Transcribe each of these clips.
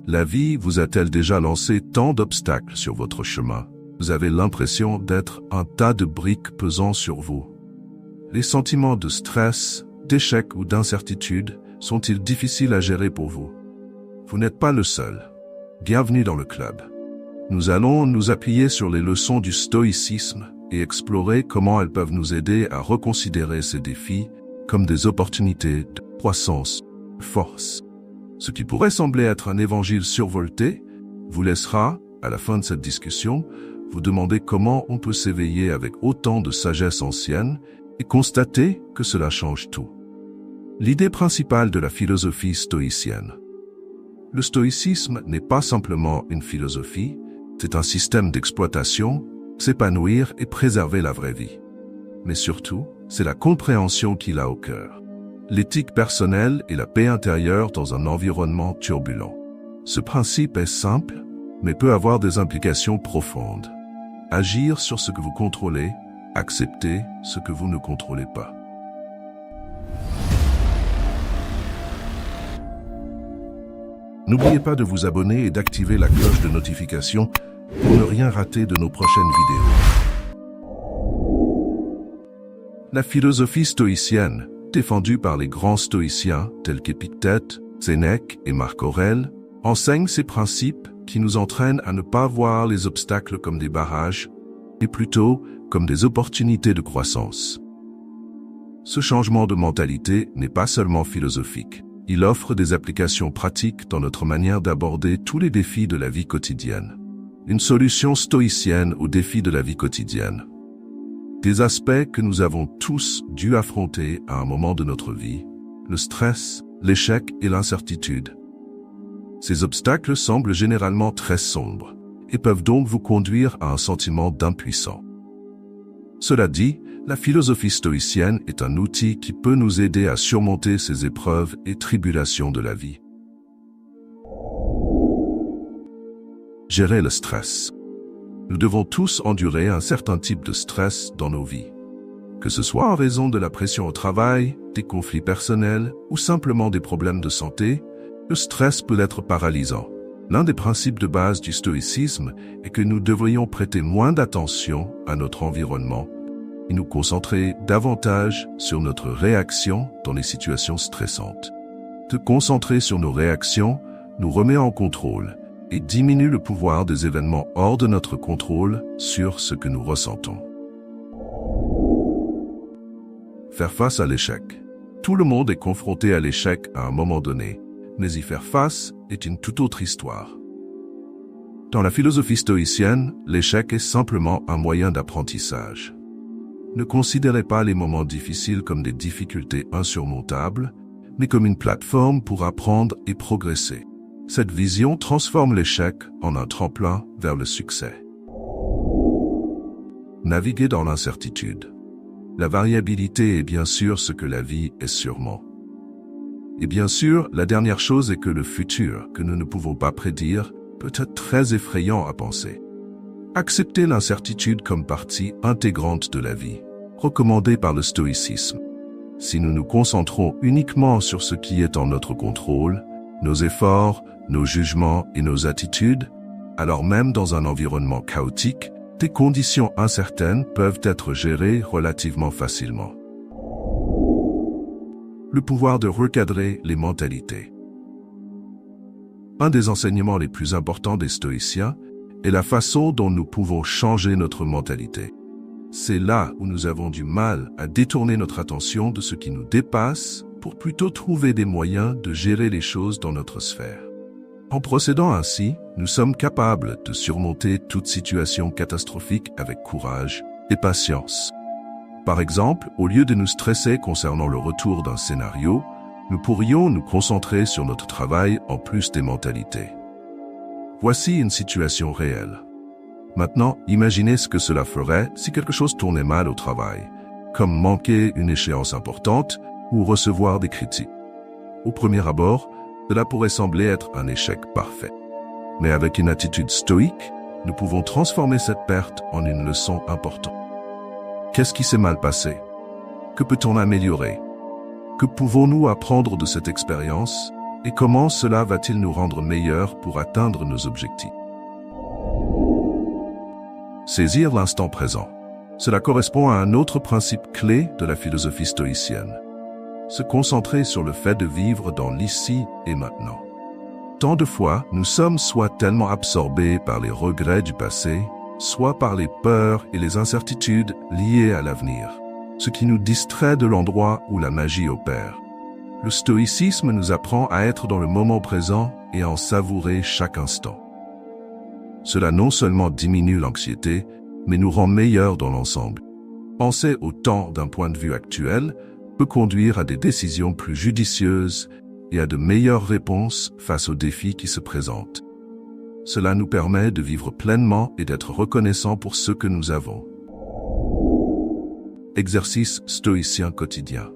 La vie vous a-t-elle déjà lancé tant d'obstacles sur votre chemin? Vous avez l'impression d'être un tas de briques pesant sur vous. Les sentiments de stress, d'échec ou d'incertitude sont-ils difficiles à gérer pour vous? Vous n'êtes pas le seul. Bienvenue dans le club. Nous allons nous appuyer sur les leçons du stoïcisme et explorer comment elles peuvent nous aider à reconsidérer ces défis comme des opportunités de croissance, de force. Ce qui pourrait sembler être un évangile survolté vous laissera, à la fin de cette discussion, vous demander comment on peut s'éveiller avec autant de sagesse ancienne et constater que cela change tout. L'idée principale de la philosophie stoïcienne. Le stoïcisme n'est pas simplement une philosophie, c'est un système d'exploitation, s'épanouir et préserver la vraie vie. Mais surtout, c'est la compréhension qu'il a au cœur. L'éthique personnelle et la paix intérieure dans un environnement turbulent. Ce principe est simple, mais peut avoir des implications profondes. Agir sur ce que vous contrôlez, accepter ce que vous ne contrôlez pas. N'oubliez pas de vous abonner et d'activer la cloche de notification pour ne rien rater de nos prochaines vidéos. La philosophie stoïcienne, défendue par les grands stoïciens tels qu'Épictète, Sénèque et Marc Aurèle, enseigne ces principes qui nous entraînent à ne pas voir les obstacles comme des barrages, et plutôt comme des opportunités de croissance. Ce changement de mentalité n'est pas seulement philosophique. Il offre des applications pratiques dans notre manière d'aborder tous les défis de la vie quotidienne. Une solution stoïcienne aux défis de la vie quotidienne. Des aspects que nous avons tous dû affronter à un moment de notre vie, le stress, l'échec et l'incertitude. Ces obstacles semblent généralement très sombres et peuvent donc vous conduire à un sentiment d'impuissance. Cela dit, la philosophie stoïcienne est un outil qui peut nous aider à surmonter ces épreuves et tribulations de la vie. Gérer le stress. Nous devons tous endurer un certain type de stress dans nos vies. Que ce soit en raison de la pression au travail, des conflits personnels ou simplement des problèmes de santé, le stress peut être paralysant. L'un des principes de base du stoïcisme est que nous devrions prêter moins d'attention à notre environnement et nous concentrer davantage sur notre réaction dans les situations stressantes. Se concentrer sur nos réactions nous remet en contrôle et diminue le pouvoir des événements hors de notre contrôle sur ce que nous ressentons. Faire face à l'échec. Tout le monde est confronté à l'échec à un moment donné, mais y faire face est une toute autre histoire. Dans la philosophie stoïcienne, l'échec est simplement un moyen d'apprentissage. Ne considérez pas les moments difficiles comme des difficultés insurmontables, mais comme une plateforme pour apprendre et progresser. Cette vision transforme l'échec en un tremplin vers le succès. Naviguer dans l'incertitude. La variabilité est bien sûr ce que la vie est sûrement. Et bien sûr, la dernière chose est que le futur, que nous ne pouvons pas prédire, peut être très effrayant à penser. Accepter l'incertitude comme partie intégrante de la vie, recommandée par le stoïcisme. Si nous nous concentrons uniquement sur ce qui est en notre contrôle, nos efforts, nos jugements et nos attitudes, alors même dans un environnement chaotique, des conditions incertaines peuvent être gérées relativement facilement. Le pouvoir de recadrer les mentalités. Un des enseignements les plus importants des stoïciens est la façon dont nous pouvons changer notre mentalité. C'est là où nous avons du mal à détourner notre attention de ce qui nous dépasse pour plutôt trouver des moyens de gérer les choses dans notre sphère. En procédant ainsi, nous sommes capables de surmonter toute situation catastrophique avec courage et patience. Par exemple, au lieu de nous stresser concernant le retour d'un scénario, nous pourrions nous concentrer sur notre travail en plus des mentalités. Voici une situation réelle. Maintenant, imaginez ce que cela ferait si quelque chose tournait mal au travail, comme manquer une échéance importante ou recevoir des critiques. Au premier abord, cela pourrait sembler être un échec parfait. Mais avec une attitude stoïque, nous pouvons transformer cette perte en une leçon importante. Qu'est-ce qui s'est mal passé? Que peut-on améliorer? Que pouvons-nous apprendre de cette expérience Et comment cela va-t-il nous rendre meilleurs pour atteindre nos objectifs? Saisir l'instant présent. Cela correspond à un autre principe clé de la philosophie stoïcienne. Se concentrer sur le fait de vivre dans l'ici et maintenant. Tant de fois, nous sommes soit tellement absorbés par les regrets du passé, soit par les peurs et les incertitudes liées à l'avenir, ce qui nous distrait de l'endroit où la magie opère. Le stoïcisme nous apprend à être dans le moment présent et à en savourer chaque instant. Cela non seulement diminue l'anxiété, mais nous rend meilleurs dans l'ensemble. Penser au temps d'un point de vue actuel peut conduire à des décisions plus judicieuses et à de meilleures réponses face aux défis qui se présentent. Cela nous permet de vivre pleinement et d'être reconnaissants pour ce que nous avons. Exercice stoïcien quotidien.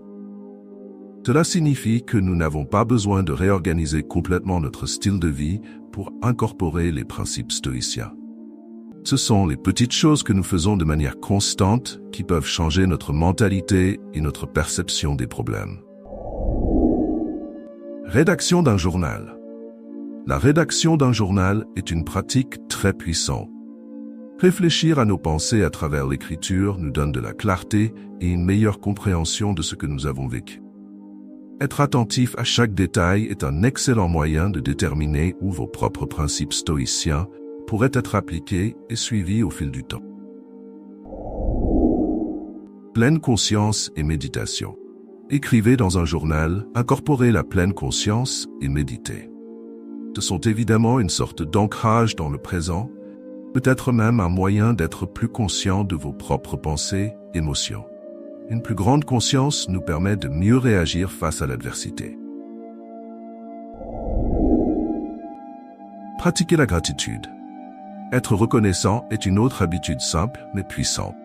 Cela signifie que nous n'avons pas besoin de réorganiser complètement notre style de vie pour incorporer les principes stoïciens. Ce sont les petites choses que nous faisons de manière constante qui peuvent changer notre mentalité et notre perception des problèmes. Rédaction d'un journal. La rédaction d'un journal est une pratique très puissante. Réfléchir à nos pensées à travers l'écriture nous donne de la clarté et une meilleure compréhension de ce que nous avons vécu. Être attentif à chaque détail est un excellent moyen de déterminer où vos propres principes stoïciens pourraient être appliqués et suivis au fil du temps. Pleine conscience et méditation. Écrivez dans un journal, incorporez la pleine conscience et méditez. Ce sont évidemment une sorte d'ancrage dans le présent, peut-être même un moyen d'être plus conscient de vos propres pensées, émotions. Une plus grande conscience nous permet de mieux réagir face à l'adversité. Pratiquer la gratitude. Être reconnaissant est une autre habitude simple mais puissante.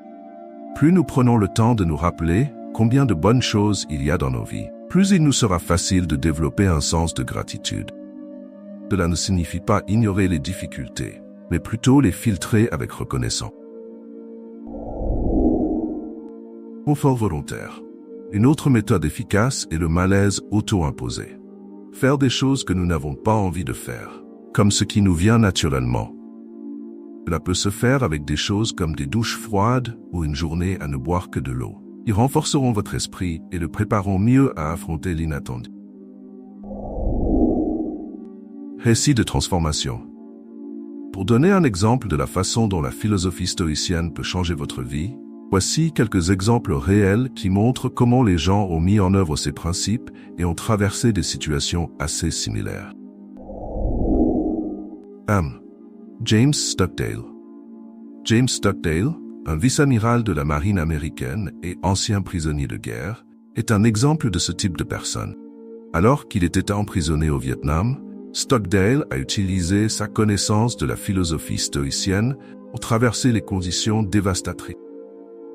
Plus nous prenons le temps de nous rappeler combien de bonnes choses il y a dans nos vies, plus il nous sera facile de développer un sens de gratitude. Cela ne signifie pas ignorer les difficultés, mais plutôt les filtrer avec reconnaissance. Confort volontaire. Une autre méthode efficace est le malaise auto-imposé. Faire des choses que nous n'avons pas envie de faire, comme ce qui nous vient naturellement. Cela peut se faire avec des choses comme des douches froides ou une journée à ne boire que de l'eau. Ils renforceront votre esprit et le prépareront mieux à affronter l'inattendu. Récit de transformation. Pour donner un exemple de la façon dont la philosophie stoïcienne peut changer votre vie, voici quelques exemples réels qui montrent comment les gens ont mis en œuvre ces principes et ont traversé des situations assez similaires. James Stockdale. James Stockdale, un vice-amiral de la marine américaine et ancien prisonnier de guerre, est un exemple de ce type de personne. Alors qu'il était emprisonné au Vietnam, Stockdale a utilisé sa connaissance de la philosophie stoïcienne pour traverser les conditions dévastatrices.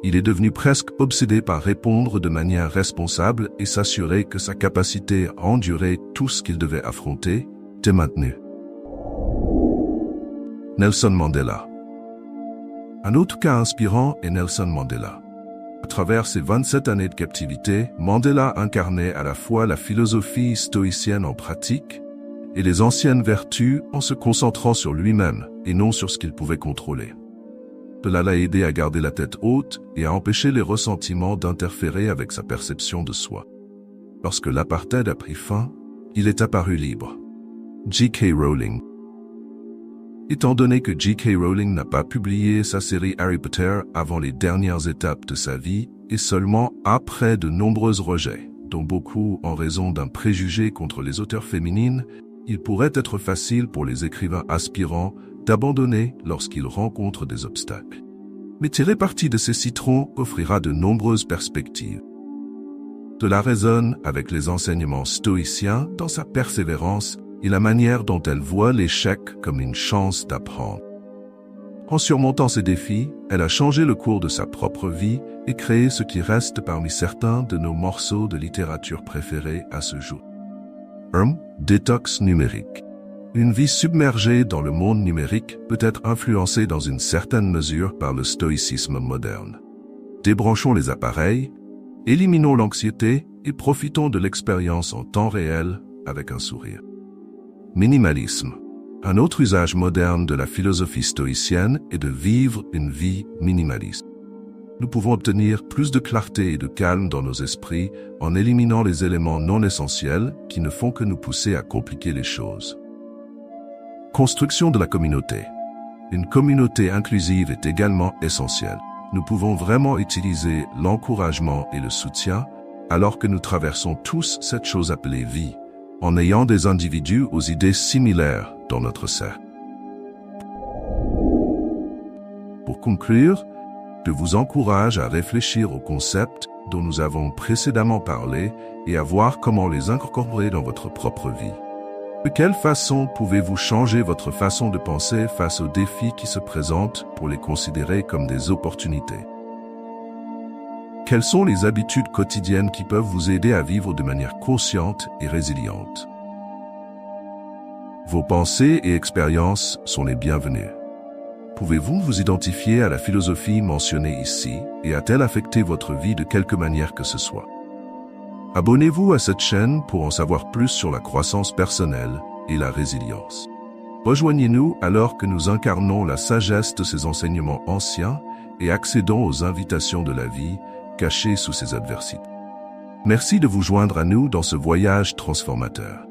Il est devenu presque obsédé par répondre de manière responsable et s'assurer que sa capacité à endurer tout ce qu'il devait affronter était maintenue. Nelson Mandela. Un autre cas inspirant est Nelson Mandela. À travers ses 27 années de captivité, Mandela incarnait à la fois la philosophie stoïcienne en pratique et les anciennes vertus en se concentrant sur lui-même et non sur ce qu'il pouvait contrôler. Cela l'a aidé à garder la tête haute et à empêcher les ressentiments d'interférer avec sa perception de soi. Lorsque l'apartheid a pris fin, il est apparu libre. J.K. Rowling. Étant donné que J.K. Rowling n'a pas publié sa série Harry Potter avant les dernières étapes de sa vie et seulement après de nombreux rejets, dont beaucoup en raison d'un préjugé contre les auteurs féminines, il pourrait être facile pour les écrivains aspirants d'abandonner lorsqu'ils rencontrent des obstacles. Mais tirer parti de ces citrons offrira de nombreuses perspectives. Cela résonne avec les enseignements stoïciens dans sa persévérance et la manière dont elle voit l'échec comme une chance d'apprendre. En surmontant ces défis, elle a changé le cours de sa propre vie et créé ce qui reste parmi certains de nos morceaux de littérature préférés à ce jour. Détox numérique. Une vie submergée dans le monde numérique peut être influencée dans une certaine mesure par le stoïcisme moderne. Débranchons les appareils, éliminons l'anxiété et profitons de l'expérience en temps réel avec un sourire. Minimalisme. Un autre usage moderne de la philosophie stoïcienne est de vivre une vie minimaliste. Nous pouvons obtenir plus de clarté et de calme dans nos esprits en éliminant les éléments non essentiels qui ne font que nous pousser à compliquer les choses. Construction de la communauté. Une communauté inclusive est également essentielle. Nous pouvons vraiment utiliser l'encouragement et le soutien alors que nous traversons tous cette chose appelée vie, en ayant des individus aux idées similaires dans notre cercle. Pour conclure, je vous encourage à réfléchir aux concepts dont nous avons précédemment parlé et à voir comment les incorporer dans votre propre vie. De quelle façon pouvez-vous changer votre façon de penser face aux défis qui se présentent pour les considérer comme des opportunités? Quelles sont les habitudes quotidiennes qui peuvent vous aider à vivre de manière consciente et résiliente? Vos pensées et expériences sont les bienvenues. Pouvez-vous vous identifier à la philosophie mentionnée ici et a-t-elle affecté votre vie de quelque manière que ce soit? Abonnez-vous à cette chaîne pour en savoir plus sur la croissance personnelle et la résilience. Rejoignez-nous alors que nous incarnons la sagesse de ces enseignements anciens et accédons aux invitations de la vie cachées sous ces adversités. Merci de vous joindre à nous dans ce voyage transformateur.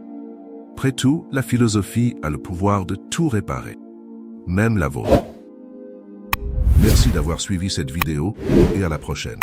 Après tout, la philosophie a le pouvoir de tout réparer, même la vôtre. Merci d'avoir suivi cette vidéo et à la prochaine.